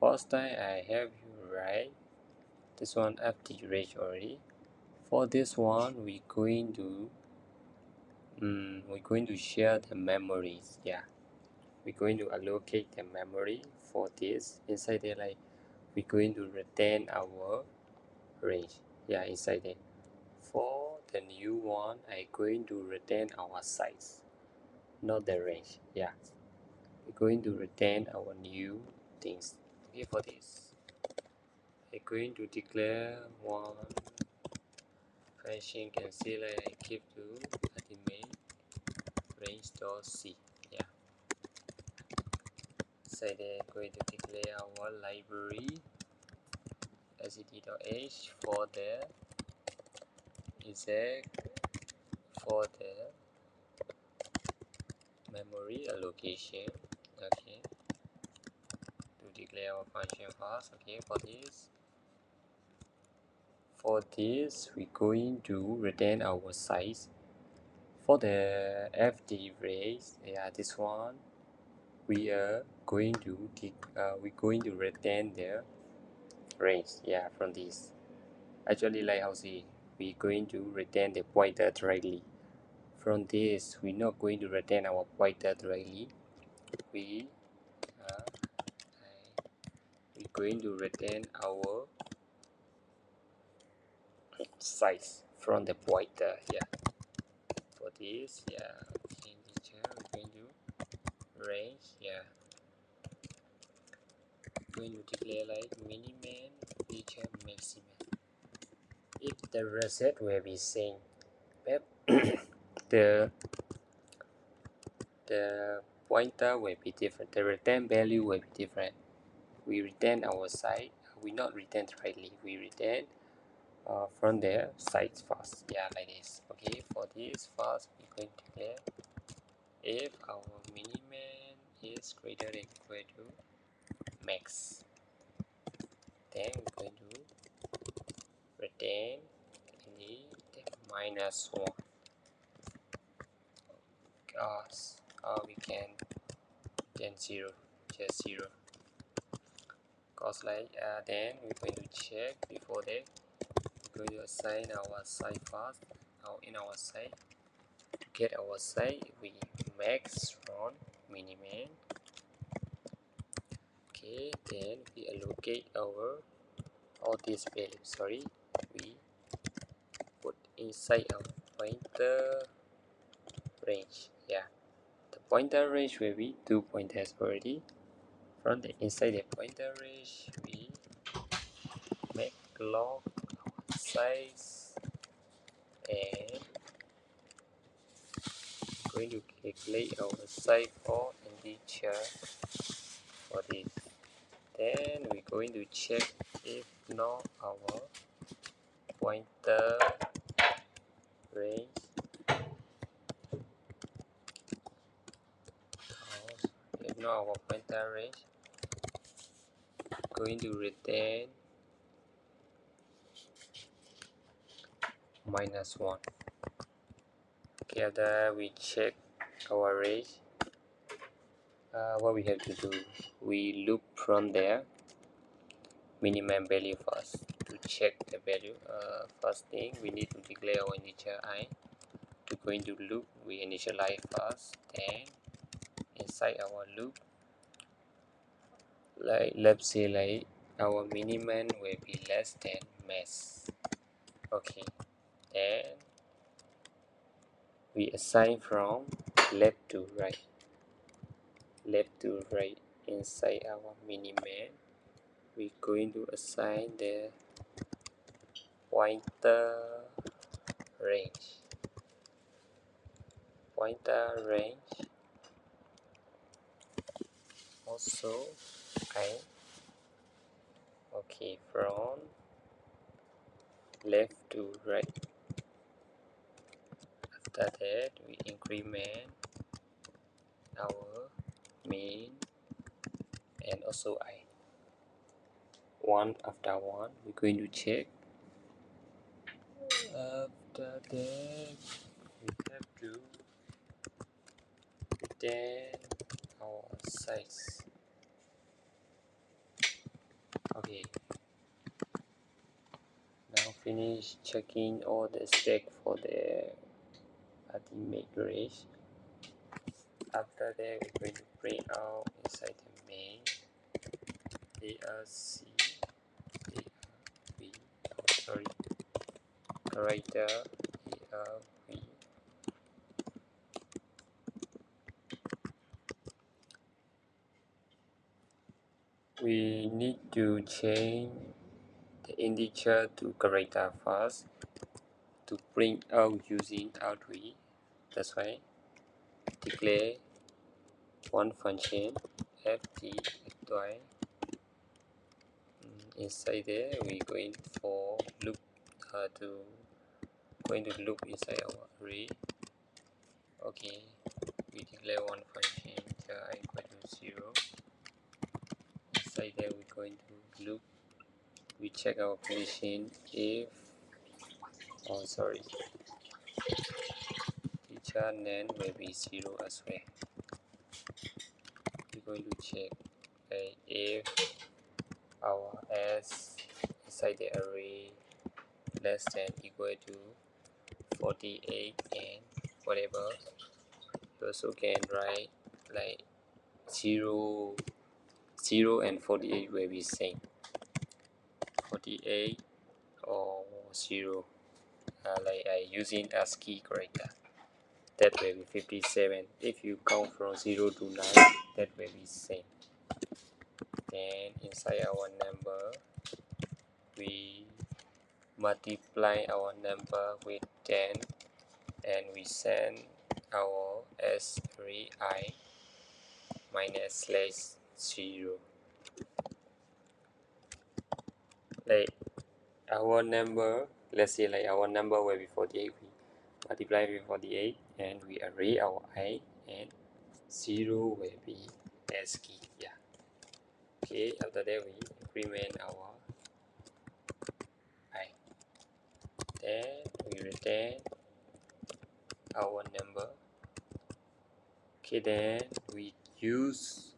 first time I have you write this one FD range already. For this one, we're going to share the memories. Yeah, we're going to allocate the memory for this. Inside there, like we're going to retain our range. Yeah, inside there. For the new one, I'm going to retain our size, not the range. Yeah, we're going to retain our new things. Okay, for this, I'm going to declare one function. Can see like I keep to ultimate range.c. Yeah, so then going to declare our library sed.h for the exact for the memory allocation. Okay, to declare our function first. Okay, for this we're going to retain our size. For the FD race, yeah, this one we are going to retain the range. Yeah, from this. Actually, like how see, we're going to retain the pointer directly. From this, we're not going to retain our pointer directly. We're going to retain our size from the pointer. Yeah. For this, yeah, integer, we're going to range. Yeah. Going to declare like minimum, feature, maximum. If the reset will be same, the pointer will be different. The return value will be different. We retain our site. We not retain directly. We retain from the site first. Yeah, like this. Okay. For this first, we're going to declare if our minimum is greater than equal to max, then we're going to retain the -1. We can then 0, just 0. Cause like then we're going to check before that. We're going to assign our site first. Now in our site, to get our site, we max from minimum. Okay, then we allocate our all these values. Sorry, we put inside our pointer range. Yeah, the pointer range will be 2 pointers already. From the inside the pointer range, we make log size and going to calculate our size for integer for this. Then we're going to check if not our pointer range if not our pointer range going to retain -1. Okay, after we check our range, what we have to do, we loop from there minimum value first to check the value. First thing we need to declare our integer I. To go into loop, we initialize first, then inside our loop, like let's say like our minimum will be less than max. Okay, then we assign from left to right inside our minimum. We're going to assign the pointer range also I. Okay, from left to right. After that, we increment our main and also I. One after one, we're going to check. After that, we have to retain our size. Okay, now finish checking all the stack for the ultimate range. After that, we're going to print out inside the main ARC ARV, sorry, character ARV. We need to change the integer to character first to print out using atoi. That's why declare one function ft atoi. Inside there we're going for loop going to loop inside our array. Okay, we declare one function char equal to 0. Inside there we're going to loop. We check our condition if teacher name will be 0 as well. We're going to check if our s inside the array less than equal to 48 and whatever. You also can write like 0 and 48 will be same, 48 or 0, like using ASCII character. That will be 57. If you count from 0 to 9, that will be same. Then inside our number, we multiply our number with 10 and we send our s3 I minus /0. Like our number, let's say like our number will be 48, we multiply with 48 and we array our I and 0 will be ASCII. Yeah. Okay, after that we increment our I. Then we return our number. Okay, then we use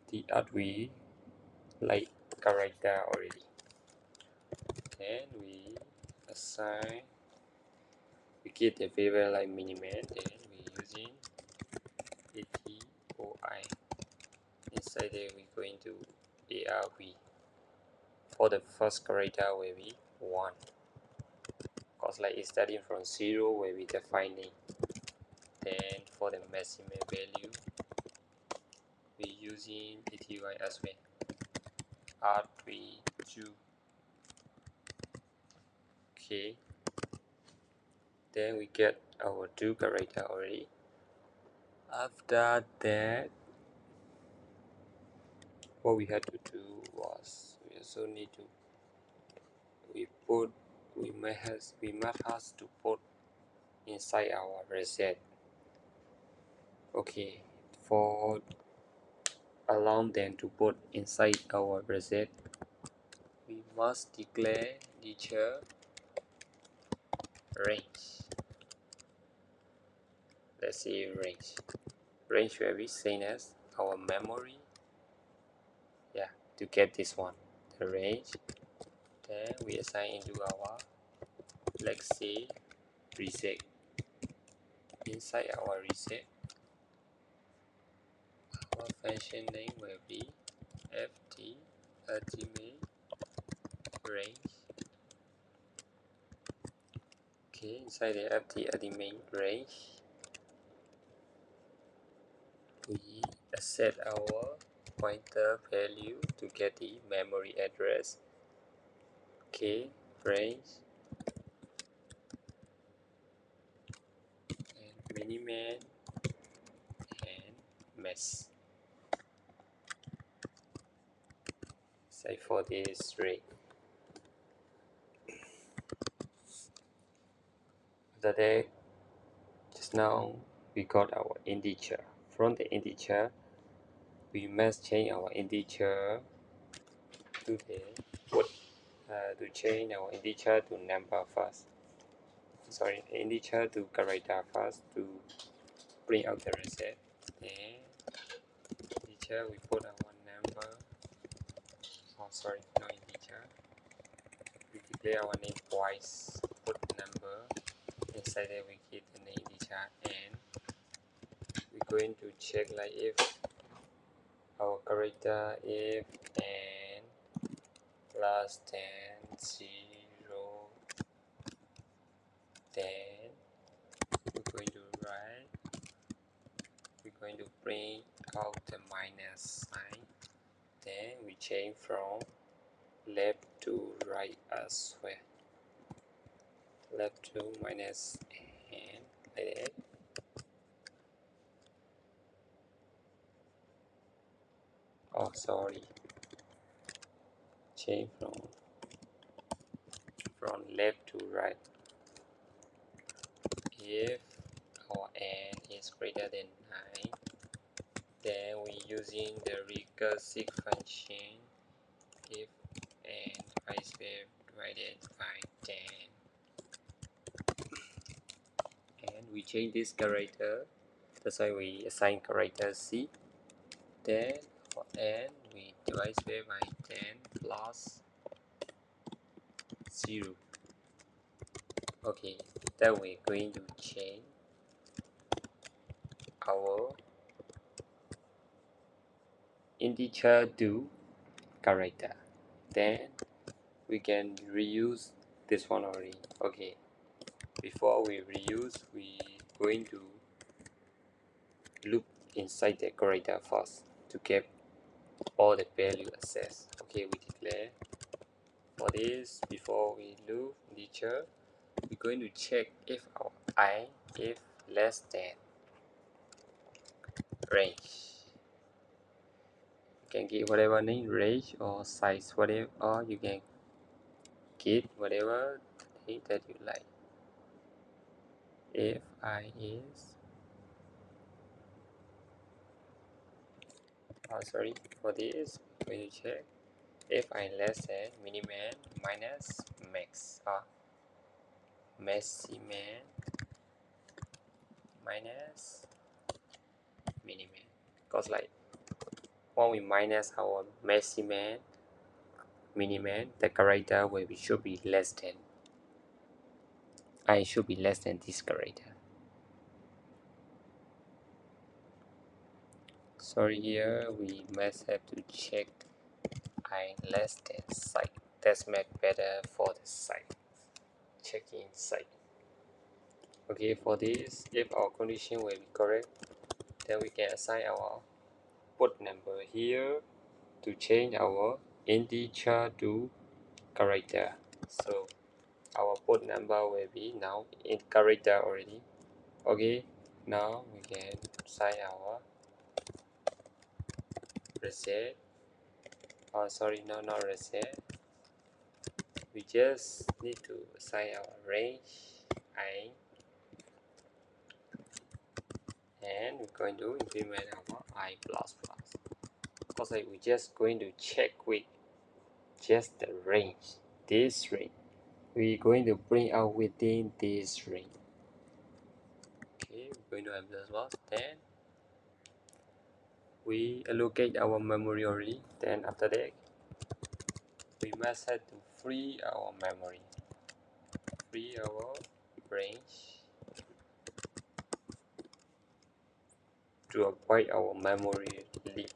the atoi like character already. Then we assign, we get the variable like miniman, then we using atoi. Inside there we going to ARV. For the first character will be 1, because like it's starting from 0 will be defining. Then for the maximum value we using atoi as well, r32. Okay, then we get our 2 character already. After that, what we had to do was we also need to we must have to put inside our reset. Okay, for allow them to put inside our reset, we must declare the char range. Let's see range will be same as our memory. Yeah, to get this one, the range. Then we assign into our, let's say, reset. Inside our reset, our function name will be ft ultimate range. Okay, inside the ft ultimate range, we set our pointer value to get the memory address. Okay, range and miniman and max. Say for this rate. After that, just now we got our integer. From the integer, we must change our integer to the to change our integer to number first. Sorry, integer to character first to bring out the reset. Then integer we put our number oh sorry, no integer. We declare our name twice, put number, inside there we keep the name integer, and we're going to check like if our character if and plus 10 0, then we're going to write, we're going to print out the minus sign, then we change from left to right as well, left to minus and like that. Oh sorry, change from left to right. If our n is greater than 9, then we using the recursive function if n I squared divided by 10, and we change this character, that's why we assign character c. Then for n we divide square by 10 plus 0. Okay, then we're going to change our integer to character, then we can reuse this one already. Okay, before we reuse, we going to look inside the character first to get all the value access. Okay, we declare for this, before we loop integer, we're going to check if our I is less than range. You can give whatever name, range or size, whatever, or you can give whatever thing that you like. If I is sorry, for this we're going to check if I less than miniman minus max, or maximan minus miniman, because like when we minus our maximan miniman, the character will be, should be less than, I should be less than this character. Sorry, here we must have to check I less than site. That's make better for the site, checking site. Okay, for this, if our condition will be correct, then we can assign our port number here to change our integer to character. So our port number will be now in character already. Okay, now we can assign our reset. Oh sorry, no, not reset. We just need to assign our range I, and we're going to implement our I plus plus, because like we're just going to check with just the range, this range. We're going to bring out within this range. Okay, we're going to have this one. Then we allocate our memory already. Then after that, we must have to free our memory, free our range to avoid our memory leak.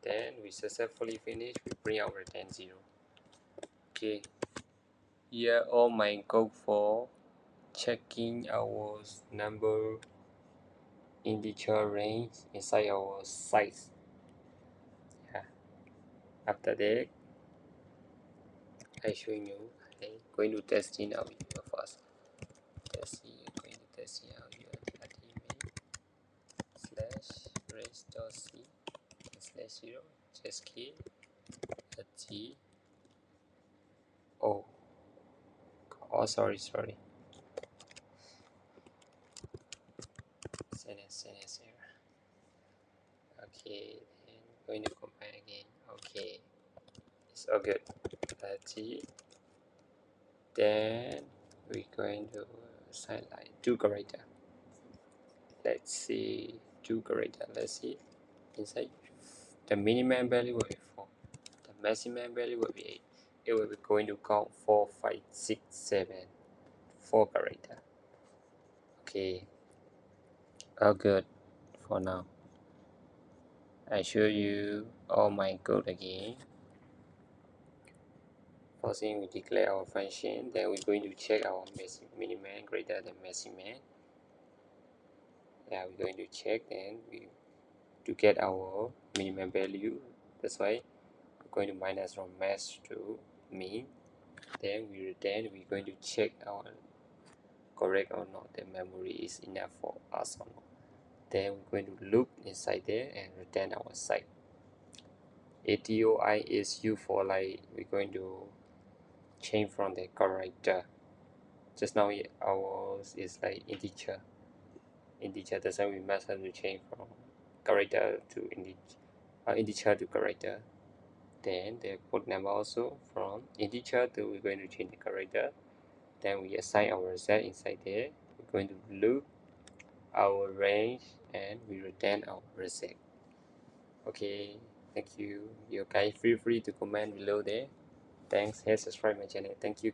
Then we successfully finish. We bring out return 0. Okay, here all my code for checking our number integer range inside our size. Yeah. After that, I showing you. I'm going to test in our video first. Going to test in our video atoi slash race.c slash 0, just key a t o. Oh sorry, send error. Okay, then going to compile again. Okay, it's all good. T, then we're going to assign like 2 character. Let's see, 2 character. Let's see inside the minimum value will be 4, the maximum value will be 8. It will be going to count 4, 5, 6, 7, 4 character. Okay, all good for now. I show you all my code again. First thing, we declare our function, then we're going to check our minimum greater than maximum. Yeah, we're going to check, then we to get our minimum value. That's why we're going to minus from max to min. Then we're going to check our correct or not, the memory is enough for us or not. Then we're going to look inside there and return our site. Atoi is used for like we're going to change from the character. Just now ours is like integer. That's why we must have to change from character to integer to character. Then the put number also from integer to we're going to change the character. Then we assign our result inside there. We're going to loop our range and we return our result. Okay, thank you. You guys feel free to comment below there. Thanks. Hey, subscribe my channel. Thank you.